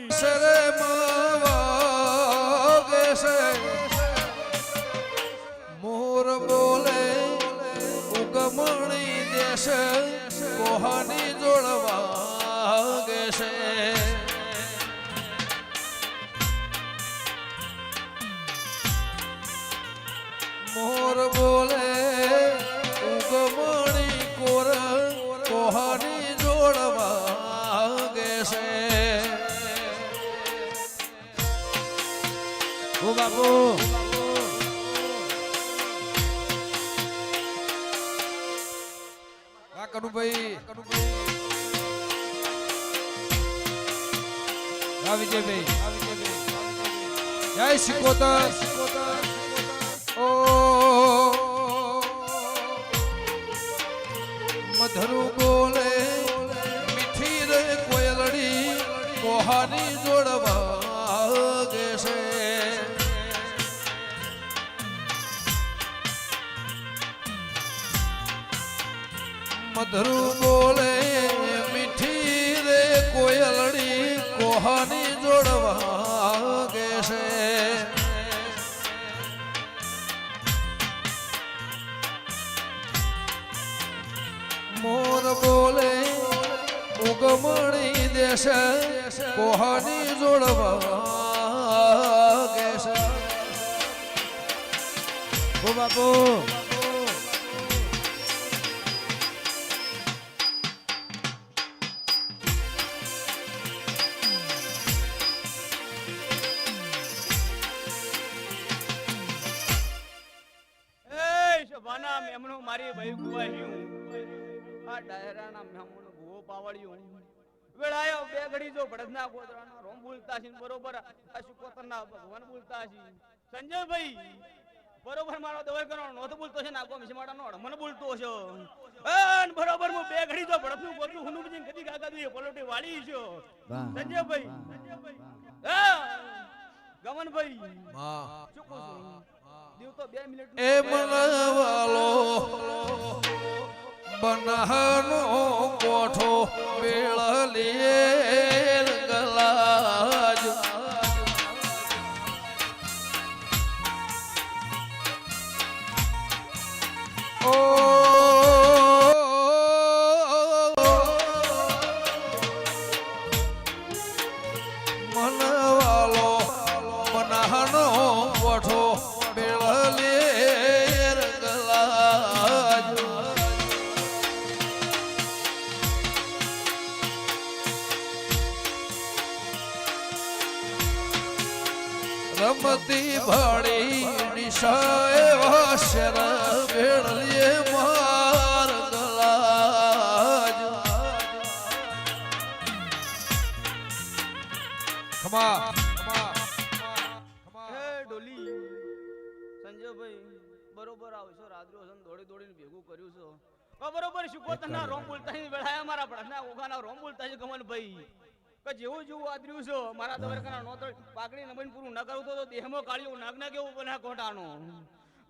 સરે માગે છે મોર બોલે ઉગમણી દેશ કોહાની જોડવાગે છે મોર બોલે ઉગમણી કોર કોહાની જોડવાગે છે ઓ બાપુ કનુભાઈ વિજયભાઈ જય સિકોતર ઓ મધરુ બોલે મીઠી રે કોયલડી કોહાની જોડવાગે છે મધરુ બોલે મીઠી રે કોયલડી કોહાની જોડવાગે છે મોર બોલે ઉગમણી દેશ કોહાની જોડવાગે છે ઓ બાપુ મારી ભાઈ ગુવાહ્યું આ ડાયરાના મેમણો ભૂવો પાવળ્યું વેળાયો બે ઘડી જો ભડદના ગોદરાનો રોમ બોલતા છે બરોબર આ સુકોતરના ભગવાન બોલતા છે સંજયભાઈ બરોબર મારો દવાઈ કરવાનો નોતો બોલતો છે નાગો મિસમાડાનો મને બોલતો છે અન બરોબર હું બે ઘડી જો ભડદનું ગોદરું હુનું બીજી કદી કાકા દુએ પલોટી વાળી છે સંજયભાઈ ગમનભાઈ હા શું કહો છો દેવ તો 2 મિનિટ એ મનવાલો બનાનો કોઠો બેળલીએ ગલાજ ઓ મનવાલો બનાનો કોઠો રમતી ભળી નિશાએ વાસર ભેળલીએ માર ગલાજ ખમા હે ડોલી સંજયભાઈ બરોબર આવશો રાત્રિઓ સન દોડી દોડીને ભેગું કર્યું છે બરોબર સુકોતના રોમ બોલતા છે વેળાએ મારા ભડના ઓગાના રોમ બોલતા છે ગમનભાઈ કે જેવું જેવું આદર્યું છે મારા દવરકાના નોતર પાકડી નબન પૂરું ન કરું તો દેહમાં કાળિયો નાગના કેવું બના કોટાનો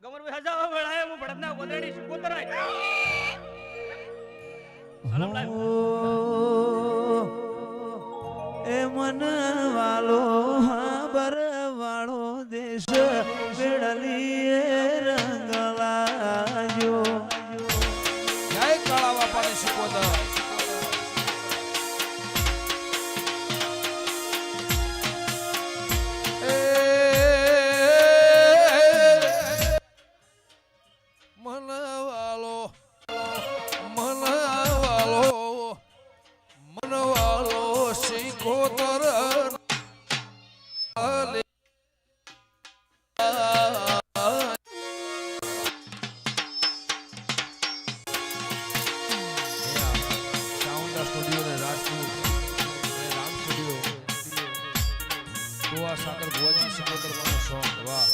ગમનભાઈ હજાવ વેળાએ હું ભડના ગોદડી સુકોતર સલામ લાય એ મન વાલો હાબર વાળો દેશ વેડલીએ રંગલાજો જય કાળા બાપાની સુકોતર સાગર ભુવાજી સિકોતર માનો સોંગ વાહ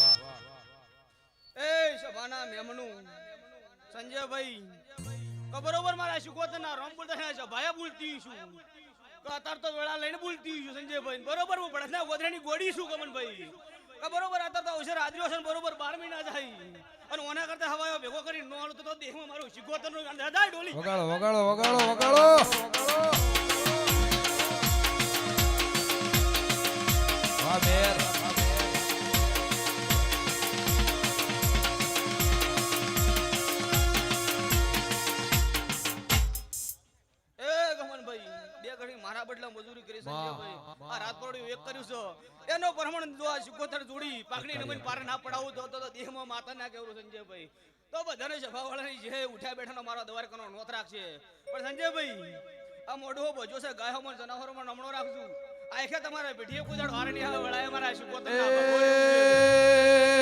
એ સભાના મેમણું સંજયભાઈ બરોબર મારા સુકોતરના રોમ બોલતા છે સભાયા બોલતી છું અત્યારે તો વેળા લઈને બોલતી છું સંજયભાઈ બરોબર હું ભડના ગોદરાની ગોડી છું ગમનભાઈ બરોબર અત્યારે તો અવસર આદર્યો છે બરોબર 12 મહિના જાય અને ઓના કરતા હવાયો ભેગો કરી નો આલો તો દેહમાં મારું સુકોતરનું દાદા ડોલી વગાડો વગાડો વગાડો વગાડો આમેર એ ગમનભાઈ બે ઘડી મારા બદલા મજૂરી કરી સંજયભાઈ આ રાત પડ્યું એક કર્યું છે એનો પ્રમાણ જો આ શિકોતર જોડી પાકડી નમન પાર ના પડાવું તો દેહમાં માતા ના કેવું સંજયભાઈ તો બધાને સભાવાળાની જે ઉઠ્યા બેઠાનો મારો દ્વારકાનો નોત રાખશે પણ સંજયભાઈ આ મોઢો ભજો છે ગાયોમાં જનાવરોમાં નમણો રાખજો આખે તમારા પીઠીએ કુદાડ વારણી આવે વળાય મારા શિકોતર ના